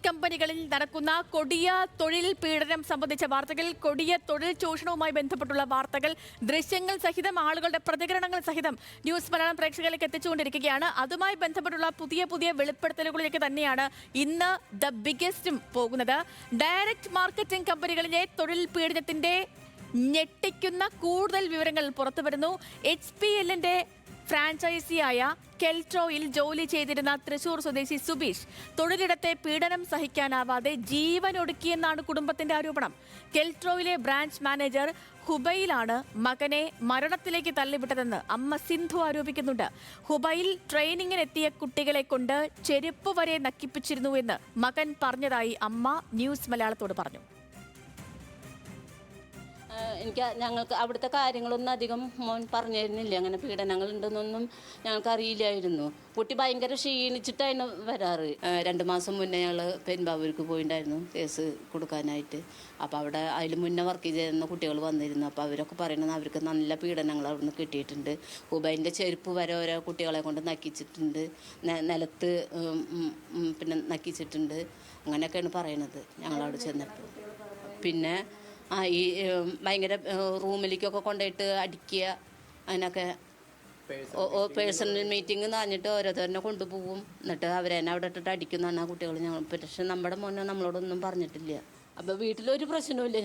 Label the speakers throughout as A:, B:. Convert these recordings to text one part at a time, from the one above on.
A: കമ്പനികളിൽ നടക്കുന്ന കൊടിയ തൊഴിൽ പീഡനം സംബന്ധിച്ച വാർത്തകൾ, കൊടിയ തൊഴിൽ ചൂഷണവുമായി ബന്ധപ്പെട്ടുള്ള വാർത്തകൾ, ദൃശ്യങ്ങൾ സഹിതം ആളുകളുടെ പ്രതികരണങ്ങൾ സഹിതം ന്യൂസ് മലയാളം പ്രേക്ഷകരിലേക്ക് എത്തിച്ചുകൊണ്ടിരിക്കുകയാണ്. അതുമായി ബന്ധപ്പെട്ടുള്ള പുതിയ വെളിപ്പെടുത്തലുകളിലേക്ക് തന്നെയാണ് ഇന്ന് ദ ബിഗസ്റ്റും പോകുന്നത്. ഡയറക്ട് മാർക്കറ്റിംഗ് കമ്പനികളിലെ തൊഴിൽ പീഡനത്തിന്റെ ഞെട്ടിക്കുന്ന കൂടുതൽ വിവരങ്ങൾ പുറത്തുവരുന്നു. HPLന്റെ ഫ്രാഞ്ചൈസിയായ കെൽട്രോയിൽ ജോലി ചെയ്തിരുന്ന തൃശൂർ സ്വദേശി സുബീഷ് തൊഴിലിടത്തെ പീഡനം സഹിക്കാനാവാതെ ജീവനൊടുക്കിയെന്നാണ് കുടുംബത്തിന്റെ ആരോപണം. കെൽട്രോയിലെ ബ്രാഞ്ച് മാനേജർ ഹുബൈലാണ് മകനെ മരണത്തിലേക്ക് തള്ളിവിട്ടതെന്ന് അമ്മ സിന്ധു ആരോപിക്കുന്നുണ്ട്. ഹുബൈൽ ട്രെയിനിങ്ങിനെത്തിയ കുട്ടികളെ കൊണ്ട് ചെരുപ്പ് വരെ നക്കിപ്പിച്ചിരുന്നുവെന്ന് മകൻ പറഞ്ഞതായി അമ്മ ന്യൂസ് മലയാളത്തോട് പറഞ്ഞു.
B: ഞങ്ങൾക്ക് അവിടുത്തെ കാര്യങ്ങളൊന്നും അധികം മോൻ പറഞ്ഞു തരുന്നില്ല. അങ്ങനെ പീഡനങ്ങൾ ഉണ്ടെന്നൊന്നും ഞങ്ങൾക്ക് അറിയില്ലായിരുന്നു. കുട്ടി ഭയങ്കര ക്ഷീണിച്ചിട്ടായിരുന്നു വരാറ്. 2 മാസം മുന്നേ ഞങ്ങൾ പെരുമ്പാവൂർക്ക് പോയിട്ടുണ്ടായിരുന്നു കേസ് കൊടുക്കാനായിട്ട്. അപ്പോൾ അവിടെ അതിൽ മുന്നേ വർക്ക് ചെയ്യുന്ന കുട്ടികൾ വന്നിരുന്നു. അപ്പോൾ അവരൊക്കെ പറയുന്നത് അവർക്ക് നല്ല പീഡനങ്ങൾ അവിടെ നിന്ന് കിട്ടിയിട്ടുണ്ട്. ഹുബൈൻ്റെ ചെരുപ്പ് വരെ ഓരോ കുട്ടികളെ കൊണ്ട് നക്കിച്ചിട്ടുണ്ട്, നിലത്ത് പിന്നെ നക്കിച്ചിട്ടുണ്ട്. അങ്ങനെയൊക്കെയാണ് പറയണത് ഞങ്ങളവിടെ ചെന്നപ്പോൾ. പിന്നെ ഈ ഭയങ്കര റൂമിലേക്കൊക്കെ കൊണ്ടുപോയിട്ട് അടിക്കുക, അതിനൊക്കെ പേഴ്സണൽ മീറ്റിംഗ് എന്ന് പറഞ്ഞിട്ട് ഓരോരുത്തരനെ കൊണ്ടുപോകും. എന്നിട്ട് അവരെന്നെ അവിടെ ഇട്ടിട്ട് അടിക്കുന്നതാണ് ആ കുട്ടികൾ. ഞങ്ങൾ പക്ഷെ നമ്മുടെ മോനെ നമ്മളോടൊന്നും പറഞ്ഞിട്ടില്ല. അപ്പോൾ വീട്ടിലൊരു പ്രശ്നവുമില്ല.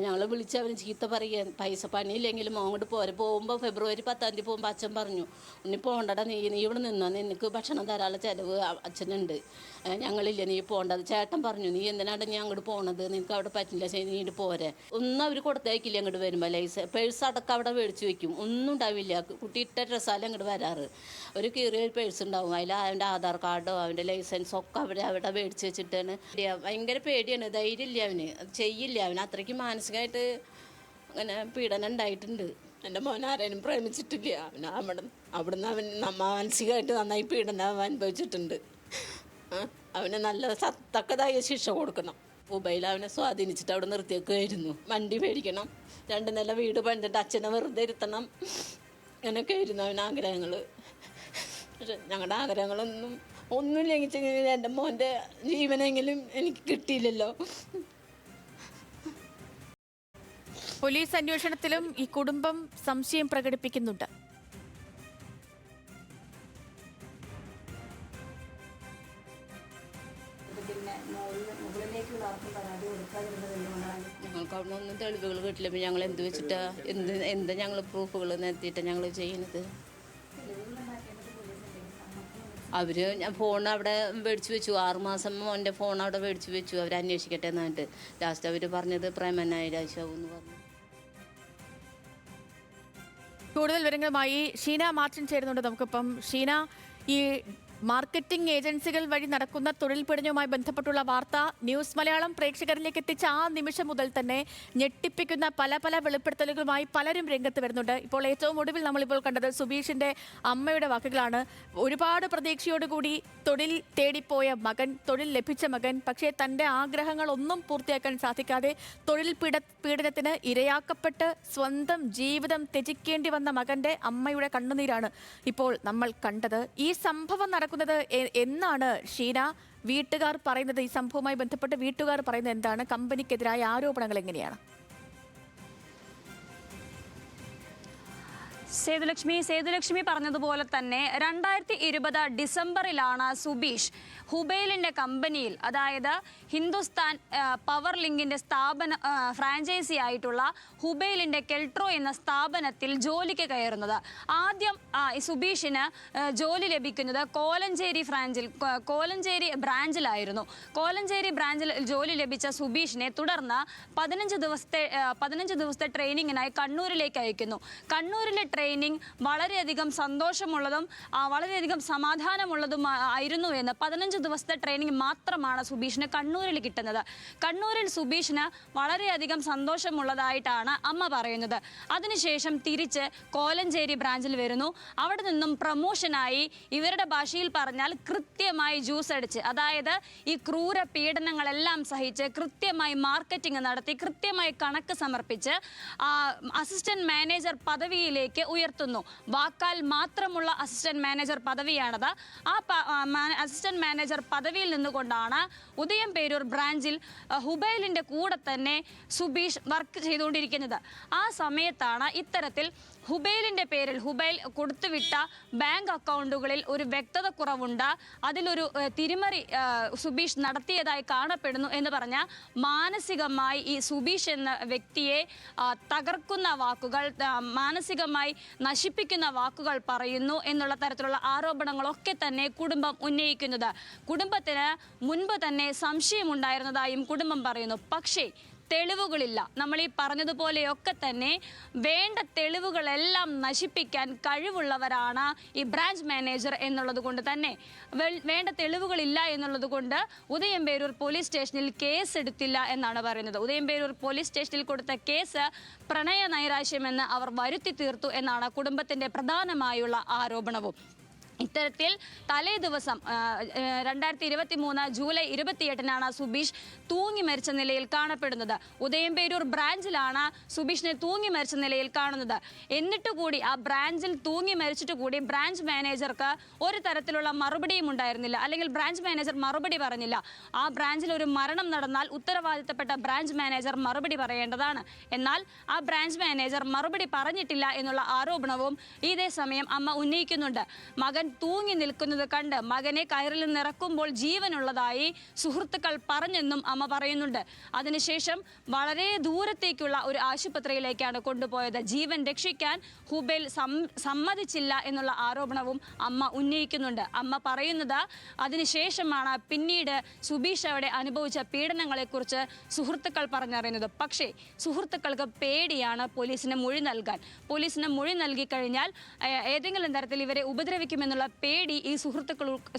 B: ഞങ്ങൾ വിളിച്ച് അവന് ചീത്ത പറയുക, പൈസ പണിയില്ലെങ്കിലും അങ്ങോട്ട് പോകുമ്പോൾ ഫെബ്രുവരി 10-ാം തീയതി പോകുമ്പോൾ അച്ഛൻ പറഞ്ഞു, ഉണ്ണി പോകണ്ടടാ, നീ ഇവിടെ നിന്നോ, നിനക്ക് ഭക്ഷണം തരാനുള്ള ചിലവ് അച്ഛനുണ്ട്, ഞങ്ങളില്ല, നീ പോകേണ്ടത്. ചേട്ടൻ പറഞ്ഞു, നീ എന്തിനാണ് നീ അങ്ങോട്ട് പോകണത്, നിനക്ക് അവിടെ പറ്റില്ല, നീ ഇങ്ങോട്ട് പോരെ. ഒന്നും അവർ കൊടുത്തേക്കില്ല. അങ്ങോട്ട് വരുമ്പോൾ പേഴ്സ് അടക്കം അവിടെ മേടിച്ച് വയ്ക്കും, ഒന്നും ഉണ്ടാവില്ല. കുട്ടി ഇട്ട ഡ്രസ്സാലും അങ്ങോട്ട് വരാറ്. ഒരു കീറിയ പേഴ്സ് ഉണ്ടാവും, അതിൽ അവൻ്റെ ആധാർ കാർഡോ അവൻ്റെ ലൈസൻസോ ഒക്കെ അവിടെ മേടിച്ച് വെച്ചിട്ടാണ്. ഭയങ്കര പേടിയാണ്, ധൈര്യം ഇല്ല അവന്, അത് ചെയ്യില്ല. അവന് അത്രയ്ക്ക് മാനസികമായിട്ട് അങ്ങനെ പീഡനം ഉണ്ടായിട്ടുണ്ട്. എൻ്റെ മോൻ ആരെയും പ്രേമിച്ചിട്ടില്ല. അവിടുന്ന് അവൻ മാനസികമായിട്ട് നന്നായി പീഡനം അനുഭവിച്ചിട്ടുണ്ട്. അവന് നല്ല തക്കതായ ശിക്ഷ കൊടുക്കണം. മൊബൈൽ അവനെ സ്വാധീനിച്ചിട്ട് അവിടെ നിർത്തിയേക്കുമായിരുന്നു. വണ്ടി മേടിക്കണം, 2 നില വീട് പണിതിട്ട് അച്ഛനെ വെറുതെ ഇരുത്തണം, അങ്ങനെയൊക്കെ ആയിരുന്നു അവന് ആഗ്രഹങ്ങൾ. പക്ഷെ ഞങ്ങളുടെ ഒന്നും ലംഘിച്ചെങ്കിൽ എൻ്റെ മോൻ്റെ ജീവനെങ്കിലും എനിക്ക് കിട്ടിയില്ലല്ലോ.
A: പോലീസ് അന്വേഷണത്തിലും ഈ കുടുംബം സംശയം പ്രകടിപ്പിക്കുന്നുണ്ട്.
B: ഞങ്ങൾക്ക് അവിടെ ഒന്നും തെളിവുകൾ കിട്ടില്ല. ഞങ്ങൾ എന്ത് വെച്ചിട്ടാ എന്താ ഞങ്ങൾ പ്രൂഫുകൾ നിർത്തിയിട്ടാണ് ഞങ്ങൾ ചെയ്യുന്നത്. ഞാൻ ഫോൺ അവിടെ മേടിച്ച് വെച്ചു. 6 മാസം മോൻ്റെ ഫോൺ അവിടെ മേടിച്ച് വെച്ചു. അവർ അന്വേഷിക്കട്ടെ എന്നിട്ട് ലാസ്റ്റ് അവർ പറഞ്ഞത് പ്രേമനായ രാശാവും എന്ന് പറഞ്ഞു.
A: കൂടുതൽ വിവരങ്ങളുമായി ഷീന മാർട്ടിൻ ചേരുന്നുണ്ട് നമുക്കിപ്പം. ഷീന, ഈ മാർക്കറ്റിംഗ് ഏജൻസികൾ വഴി നടക്കുന്ന തൊഴിൽ പീഡനവുമായി ബന്ധപ്പെട്ടുള്ള വാർത്ത ന്യൂസ് മലയാളം പ്രേക്ഷകരിലേക്ക് എത്തിച്ച ആ നിമിഷം മുതൽ തന്നെ ഞെട്ടിപ്പിക്കുന്ന പല വെളിപ്പെടുത്തലുകളുമായി പലരും രംഗത്ത് വരുന്നുണ്ട്. ഇപ്പോൾ ഏറ്റവും ഒടുവിൽ നമ്മളിപ്പോൾ കണ്ടത് സുബീഷിന്റെ അമ്മയുടെ വാക്കുകളാണ്. ഒരുപാട് പ്രതീക്ഷയോടുകൂടി തൊഴിൽ തേടിപ്പോയ മകൻ, തൊഴിൽ ലഭിച്ച മകൻ, പക്ഷേ തൻ്റെ ആഗ്രഹങ്ങളൊന്നും പൂർത്തിയാക്കാൻ സാധിക്കാതെ തൊഴിൽ പീഡനത്തിന് ഇരയാക്കപ്പെട്ട് സ്വന്തം ജീവിതം ത്യജിക്കേണ്ടി വന്ന മകന്റെ അമ്മയുടെ കണ്ണുനീരാണ് ഇപ്പോൾ നമ്മൾ കണ്ടത്. ഈ സംഭവം നടക്കുന്നത് എന്നാണ് ഷീന? വീട്ടുകാർ പറയുന്നത്, ഈ സംഭവവുമായി ബന്ധപ്പെട്ട് വീട്ടുകാർ പറയുന്നത് എന്താണ്? കമ്പനിക്കെതിരായ ആരോപണങ്ങൾ എങ്ങനെയാണ്?
C: സേതുലക്ഷ്മി പറഞ്ഞതുപോലെ തന്നെ 2020 ഡിസംബറിലാണ് സുബീഷ് ഹുബൈലിൻ്റെ കമ്പനിയിൽ, അതായത് ഹിന്ദുസ്ഥാൻ പവർ ലിങ്കിൻ്റെ ഫ്രാഞ്ചൈസി ആയിട്ടുള്ള ഹുബൈലിൻ്റെ കെൽട്രോ എന്ന സ്ഥാപനത്തിൽ ജോലിക്ക് കയറുന്നത്. ആദ്യം സുബീഷിന് ജോലി ലഭിക്കുന്നത് കോലഞ്ചേരി ബ്രാഞ്ചിലായിരുന്നു. കോലഞ്ചേരി ബ്രാഞ്ചിൽ ജോലി ലഭിച്ച സുബീഷിനെ തുടർന്ന് 15 ദിവസത്തെ ട്രെയിനിങ്ങിനായി കണ്ണൂരിലേക്ക് അയക്കുന്നു. കണ്ണൂരിലെ ട്രെയിനിങ് വളരെയധികം സന്തോഷമുള്ളതും വളരെയധികം സമാധാനമുള്ളതും ആയിരുന്നു എന്ന് 15 ദിവസത്തെ ട്രെയിനിങ് മാത്രമാണ് സുബീഷിന് കണ്ണൂരിൽ കിട്ടുന്നത്. കണ്ണൂരിൽ സുബീഷിന് വളരെയധികം സന്തോഷമുള്ളതായിട്ടാണ് അമ്മ പറയുന്നത്. അതിനുശേഷം തിരിച്ച് കോലഞ്ചേരി ബ്രാഞ്ചിൽ വരുന്നു. അവിടെ നിന്നും പ്രമോഷനായി ഇവരുടെ ഭാഷയിൽ പറഞ്ഞാൽ കൃത്യമായി ജ്യൂസ് അടിച്ച്, അതായത് ഈ ക്രൂര പീഡനങ്ങളെല്ലാം സഹിച്ച് കൃത്യമായി മാർക്കറ്റിംഗ് നടത്തി കൃത്യമായി കണക്ക് സമർപ്പിച്ച് അസിസ്റ്റന്റ് മാനേജർ പദവിയിലേക്ക് ഉയർത്തുന്നു. വാക്കാൽ മാത്രമുള്ള അസിസ്റ്റന്റ് മാനേജർ പദവിയാണത്. അസിസ്റ്റന്റ് മാനേജർ പദവിയിൽ നിന്നുകൊണ്ടാണ് ഉദയംപേരൂർ ബ്രാഞ്ചിൽ ഹുബൈലിന്റെ കൂടെ തന്നെ സുബീഷ് വർക്ക് ചെയ്തുകൊണ്ടിരിക്കുന്നത്. ആ സമയത്താണ് ഇത്തരത്തിൽ ഹുബൈലിന്റെ പേരിൽ ഹുബൈൽ കൊടുത്തുവിട്ട ബാങ്ക് അക്കൗണ്ടുകളിൽ ഒരു വ്യക്തത കുറവുണ്ട്, അതിലൊരു തിരിമറി സുബീഷ് നടത്തിയതായി കാണപ്പെടുന്നു എന്ന് പറഞ്ഞ മാനസികമായി ഈ സുബീഷ് എന്ന വ്യക്തിയെ തകർക്കുന്ന വാക്കുകൾ, മാനസികമായി നശിപ്പിക്കുന്ന വാക്കുകൾ പറയുന്നു എന്നുള്ള തരത്തിലുള്ള ആരോപണങ്ങളൊക്കെ തന്നെ കുടുംബം ഉന്നയിക്കുന്നത്. കുടുംബത്തിന് മുൻപ് തന്നെ സംശയമുണ്ടായിരുന്നതായും കുടുംബം പറയുന്നു. പക്ഷേ തെളിവുകളില്ല. നമ്മൾ ഈ പറഞ്ഞതുപോലെയൊക്കെ തന്നെ വേണ്ട തെളിവുകളെല്ലാം നശിപ്പിക്കാൻ കഴിവുള്ളവരാണ് ഈ ബ്രാഞ്ച് മാനേജർ എന്നുള്ളത് കൊണ്ട് തന്നെ വേണ്ട തെളിവുകളില്ല എന്നുള്ളത് കൊണ്ട് ഉദയംപേരൂർ പോലീസ് സ്റ്റേഷനിൽ കേസ് എടുത്തില്ല എന്നാണ് പറയുന്നത്. ഉദയംപേരൂർ പോലീസ് സ്റ്റേഷനിൽ കൊടുത്ത കേസ് പ്രണയ നൈരാശ്യമെന്ന് അവർ വരുത്തി തീർത്തു എന്നാണ് കുടുംബത്തിന്റെ പ്രധാനമായുള്ള ആരോപണവും. ഇത്തരത്തിൽ തലേ ദിവസം 2023 ജൂലൈ 28-നാണ് സുബീഷ് തൂങ്ങി മരിച്ച നിലയിൽ കാണപ്പെടുന്നത്. ഉദയംപേരൂർ ബ്രാഞ്ചിലാണ് സുബീഷിനെ തൂങ്ങി മരിച്ച നിലയിൽ കാണുന്നത്. എന്നിട്ട് കൂടി ആ ബ്രാഞ്ചിൽ തൂങ്ങി മരിച്ചിട്ട് കൂടി ബ്രാഞ്ച് മാനേജർക്ക് ഒരു തരത്തിലുള്ള മറുപടിയും ഉണ്ടായിരുന്നില്ല, അല്ലെങ്കിൽ ബ്രാഞ്ച് മാനേജർ മറുപടി പറഞ്ഞില്ല. ആ ബ്രാഞ്ചിൽ ഒരു മരണം നടന്നാൽ ഉത്തരവാദിത്തപ്പെട്ട ബ്രാഞ്ച് മാനേജർ മറുപടി പറയേണ്ടതാണ്. എന്നാൽ ആ ബ്രാഞ്ച് മാനേജർ മറുപടി പറഞ്ഞിട്ടില്ല എന്നുള്ള ആരോപണവും ഇതേ സമയം അമ്മ ഉന്നയിക്കുന്നുണ്ട്. മകൻ തൂങ്ങി നിൽക്കുന്നത് കണ്ട് മകനെ കയറിൽ നിറക്കുമ്പോൾ ജീവനുള്ളതായി സുഹൃത്തുക്കൾ പറഞ്ഞെന്നും അമ്മ പറയുന്നുണ്ട്. അതിനുശേഷം വളരെ ദൂരത്തേക്കുള്ള ഒരു ആശുപത്രിയിലേക്കാണ് കൊണ്ടുപോയത്. ജീവൻ രക്ഷിക്കാൻ ഹുബൈൽ സമ്മതിച്ചില്ല എന്നുള്ള ആരോപണവും അമ്മ ഉന്നയിക്കുന്നുണ്ട്. അമ്മ പറയുന്നത് അതിനുശേഷമാണ് പിന്നീട് സുബീഷ് അവിടെ അനുഭവിച്ച പീഡനങ്ങളെക്കുറിച്ച് സുഹൃത്തുക്കൾ പറഞ്ഞറിയുന്നത്. പക്ഷേ സുഹൃത്തുക്കൾക്ക് പേടിയാണ് പോലീസിന് മൊഴി നൽകാൻ. പോലീസിന് മൊഴി നൽകി കഴിഞ്ഞാൽ ഏതെങ്കിലും തരത്തിൽ ഇവരെ ഉപദ്രവിക്കുമെന്നുള്ള പേടി ഈ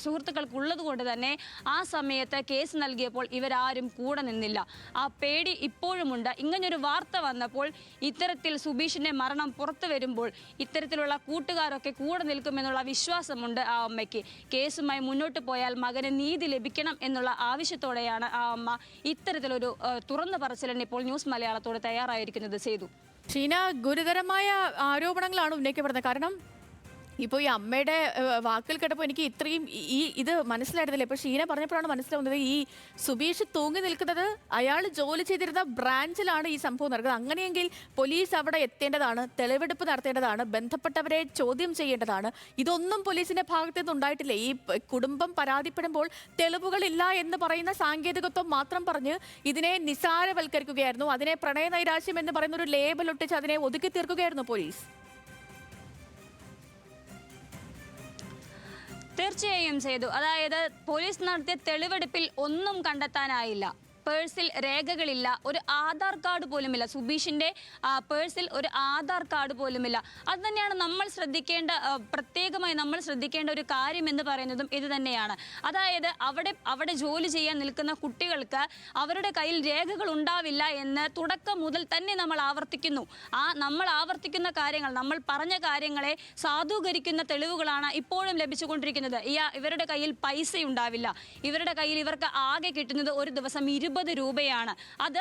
C: സുഹൃത്തുക്കൾക്കുള്ളത് കൊണ്ട് തന്നെ ആ സമയത്ത് കേസ് നൽകിയപ്പോൾ ഇവരാരും കൂടെ നിന്നില്ല. ആ പേടി ഇപ്പോഴുമുണ്ട്. ഇങ്ങനൊരു വാർത്ത വന്നപ്പോൾ, ഇത്തരത്തിൽ സുബീഷിന്റെ മരണം പുറത്തു വരുമ്പോൾ ഇത്തരത്തിലുള്ള കൂട്ടുകാരൊക്കെ കൂടെ നിൽക്കുമെന്നുള്ള വിശ്വാസമുണ്ട് ആ അമ്മയ്ക്ക്. കേസുമായി മുന്നോട്ട് പോയാൽ മകന് നീതി ലഭിക്കണം എന്നുള്ള ആവശ്യത്തോടെയാണ് ആ അമ്മ ഇത്തരത്തിലൊരു തുറന്നു പറച്ചിലിന് ഇപ്പോൾ ന്യൂസ് മലയാളത്തോട് തയ്യാറായിരിക്കുന്നത്. ചെയ്തു
A: ഷീന, ഗുരുതരമായ ആരോപണങ്ങളാണ് ഉന്നയിക്കപ്പെടുന്നത്. കാരണം ഇപ്പോൾ ഈ അമ്മയുടെ വാക്കിൽ കേട്ടപ്പോൾ എനിക്ക് ഇത്രയും ഇത് മനസ്സിലായിരുന്നില്ല. ഇപ്പോൾ ഷീന പറഞ്ഞപ്പോഴാണ് മനസ്സിലാവുന്നത് ഈ സുബീഷ് തൂങ്ങി നിൽക്കുന്നത് അയാൾ ജോലി ചെയ്തിരുന്ന ബ്രാഞ്ചിലാണ് ഈ സംഭവം നടക്കുന്നത്. അങ്ങനെയെങ്കിൽ പോലീസ് അവിടെ എത്തേണ്ടതാണ്, തെളിവെടുപ്പ് നടത്തേണ്ടതാണ്, ബന്ധപ്പെട്ടവരെ ചോദ്യം ചെയ്യേണ്ടതാണ്. ഇതൊന്നും പോലീസിന്റെ ഭാഗത്തു നിന്ന് ഉണ്ടായിട്ടില്ല. ഈ കുടുംബം പരാതിപ്പെടുമ്പോൾ തെളിവുകളില്ല എന്ന് പറയുന്ന സാങ്കേതികത്വം മാത്രം പറഞ്ഞ് ഇതിനെ നിസാരവൽക്കരിക്കുകയായിരുന്നു. അതിനെ പ്രണയ നൈരാശ്യം എന്ന് പറയുന്ന ഒരു ലേബൽ ഒട്ടിച്ച് അതിനെ ഒതുക്കി തീർക്കുകയായിരുന്നു പോലീസ്.
C: തീർച്ചയായും ചെയ്തു. അതായത് പോലീസ് നടത്തിയ തെളിവെടുപ്പിൽ ഒന്നും കണ്ടെത്താനായില്ല. പേഴ്സിൽ രേഖകളില്ല, ഒരു ആധാർ കാർഡ് പോലുമില്ല. സുബീഷിന്റെ പേഴ്സിൽ ഒരു ആധാർ കാർഡ് പോലുമില്ല. അത് തന്നെയാണ് നമ്മൾ പ്രത്യേകമായി നമ്മൾ ശ്രദ്ധിക്കേണ്ട ഒരു കാര്യം എന്ന് പറയുന്നതും ഇത് തന്നെയാണ്. അതായത് അവിടെ ജോലി ചെയ്യാൻ നിൽക്കുന്ന കുട്ടികൾക്ക് അവരുടെ കയ്യിൽ രേഖകൾ ഉണ്ടാവില്ല എന്ന് തുടക്കം മുതൽ തന്നെ നമ്മൾ ആവർത്തിക്കുന്നു. നമ്മൾ ആവർത്തിക്കുന്ന കാര്യങ്ങൾ, നമ്മൾ പറഞ്ഞ കാര്യങ്ങളെ സാധൂകരിക്കുന്ന തെളിവുകളാണ് ഇപ്പോഴും ലഭിച്ചുകൊണ്ടിരിക്കുന്നത്. ഇവരുടെ കയ്യിൽ പൈസ ഉണ്ടാവില്ല. ഇവരുടെ കയ്യിൽ ഇവർക്ക് ആകെ കിട്ടുന്നത് ഒരു ദിവസം 20 രൂപയാണ്. അത്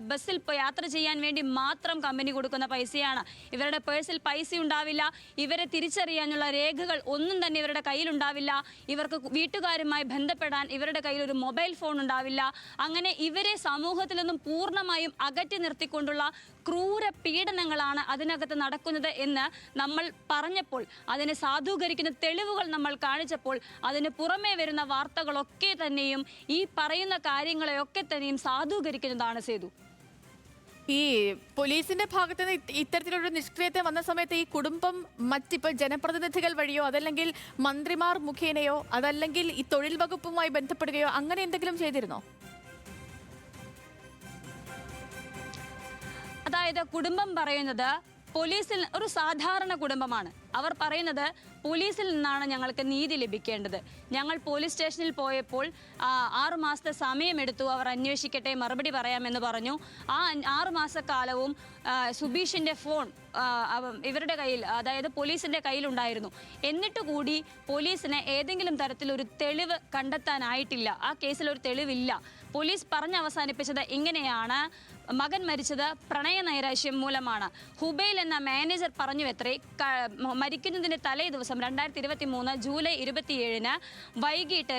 C: ബസ്സിൽ യാത്ര ചെയ്യാൻ വേണ്ടി മാത്രം കമ്പനി കൊടുക്കുന്ന പൈസയാണ്. ഇവരുടെ പേഴ്സിൽ പൈസ ഉണ്ടാവില്ല. ഇവരെ തിരിച്ചറിയാനുള്ള രേഖകൾ ഒന്നും തന്നെ ഇവരുടെ കയ്യിലുണ്ടാവില്ല. ഇവർക്ക് വീട്ടുകാരുമായി ബന്ധപ്പെടാൻ ഇവരുടെ കയ്യിൽ ഒരു മൊബൈൽ ഫോൺ ഉണ്ടാവില്ല. അങ്ങനെ ഇവരെ സമൂഹത്തിൽ നിന്നും പൂർണ്ണമായും അകറ്റി നിർത്തിക്കൊണ്ടുള്ള ക്രൂര പീഡനങ്ങളാണ് അതിനകത്ത് നടക്കുന്നത് എന്ന് നമ്മൾ പറഞ്ഞപ്പോൾ, അതിനെ സാധൂകരിക്കുന്ന തെളിവുകൾ നമ്മൾ കാണിച്ചപ്പോൾ, അതിന് പുറമേ വരുന്ന വാർത്തകളൊക്കെ തന്നെയും ഈ പറയുന്ന കാര്യങ്ങളെയൊക്കെ തന്നെയും സാധൂകരിക്കുന്നതാണ്. സേതു,
A: ഈ പോലീസിന്റെ ഭാഗത്ത് നിന്ന് ഇത്തരത്തിലൊരു നിഷ്ക്രിയത വന്ന സമയത്ത് ഈ കുടുംബം മറ്റിപ്പോൾ ജനപ്രതിനിധികൾ വഴിയോ അതല്ലെങ്കിൽ മന്ത്രിമാർ മുഖേനയോ അതല്ലെങ്കിൽ ഈ തൊഴിൽ വകുപ്പുമായി ബന്ധപ്പെടുകയോ അങ്ങനെ എന്തെങ്കിലും ചെയ്തിരുന്നോ?
C: അതായത് കുടുംബം പറയുന്നത് പോലീസിൽ ഒരു സാധാരണ കുടുംബമാണ്. അവർ പറയുന്നത് പോലീസിൽ നിന്നാണ് ഞങ്ങൾക്ക് നീതി ലഭിക്കേണ്ടത്. ഞങ്ങൾ പോലീസ് സ്റ്റേഷനിൽ പോയപ്പോൾ 6 മാസത്തെ സമയമെടുത്തു, അവർ അന്വേഷിക്കട്ടെ, മറുപടി പറയാമെന്ന് പറഞ്ഞു. ആ 6 മാസക്കാലവും സുബീഷിൻ്റെ ഫോൺ ഇവരുടെ കയ്യിൽ, അതായത് പോലീസിൻ്റെ കയ്യിലുണ്ടായിരുന്നു. എന്നിട്ട് കൂടി പോലീസിന് ഏതെങ്കിലും തരത്തിലൊരു തെളിവ് കണ്ടെത്താനായിട്ടില്ല. ആ കേസിൽ ഒരു തെളിവില്ല. പോലീസ് പറഞ്ഞ് അവസാനിപ്പിച്ചത് ഇങ്ങനെയാണ്: മകൻ മരിച്ചത് പ്രണയ നൈരാശ്യം മൂലമാണ്. ഹുബൈൽ എന്ന മാനേജർ പറഞ്ഞു എത്രേ, മരിക്കുന്നതിൻ്റെ തലേ ദിവസം 2023 ജൂലൈ 27 വൈകിട്ട്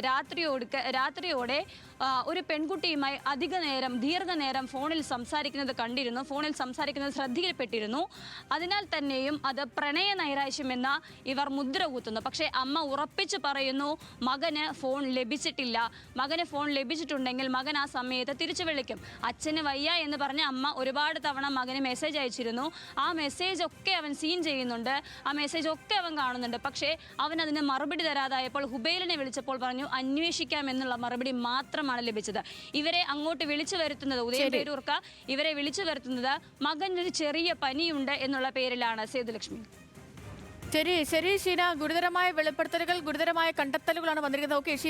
C: രാത്രിയോടെ ഒരു പെൺകുട്ടിയുമായി ദീർഘനേരം ഫോണിൽ സംസാരിക്കുന്നത് കണ്ടിരുന്നു. ഫോണിൽ സംസാരിക്കുന്നത് ശ്രദ്ധയിൽപ്പെട്ടിരുന്നു. അതിനാൽ തന്നെയും അത് പ്രണയ നൈരാശ്യമെന്ന ഇവർ മുദ്ര കുത്തുന്നു. പക്ഷേ അമ്മ ഉറപ്പിച്ചു പറയുന്നു, മകന് ഫോൺ ലഭിച്ചിട്ടില്ല. മകന് ഫോൺ ലഭിച്ചിട്ടുണ്ടെങ്കിൽ മകൻ ആ സമയത്ത് തിരിച്ചു വിളിക്കും. അച്ഛന് വയ്യ എന്ന് പറഞ്ഞ് അമ്മ ഒരുപാട് തവണ മകന് മെസ്സേജ് അയച്ചിരുന്നു. ആ മെസ്സേജ് ഒക്കെ അവൻ സീൻ ചെയ്യുന്നുണ്ട്, ആ മെസ്സേജ് ഒക്കെ അവൻ കാണുന്നുണ്ട്. പക്ഷേ അവൻ അതിന് മറുപടി തരാതായപ്പോൾ ഹുബൈലിനെ വിളിച്ചപ്പോൾ പറഞ്ഞു അന്വേഷിക്കാം എന്നുള്ള മറുപടി മാത്രമാണ് ലഭിച്ചത്. ഇവരെ അങ്ങോട്ട് വിളിച്ചു വരുത്തുന്നത്, ഉദയംപേരൂർക്ക ഇവരെ വിളിച്ചു വരുത്തുന്നത് മകനൊരു ചെറിയ പനിയുണ്ട് എന്നുള്ള പേരിലാണ്. സേതുലക്ഷ്മി.
A: ശരി ഷീന, ഗുരുതരമായ വെളിപ്പെടുത്തലുകൾ, ഗുരുതരമായ കണ്ടെത്തലുകളാണ് വന്നിരിക്കുന്നത്. ഓക്കെ ഷീന.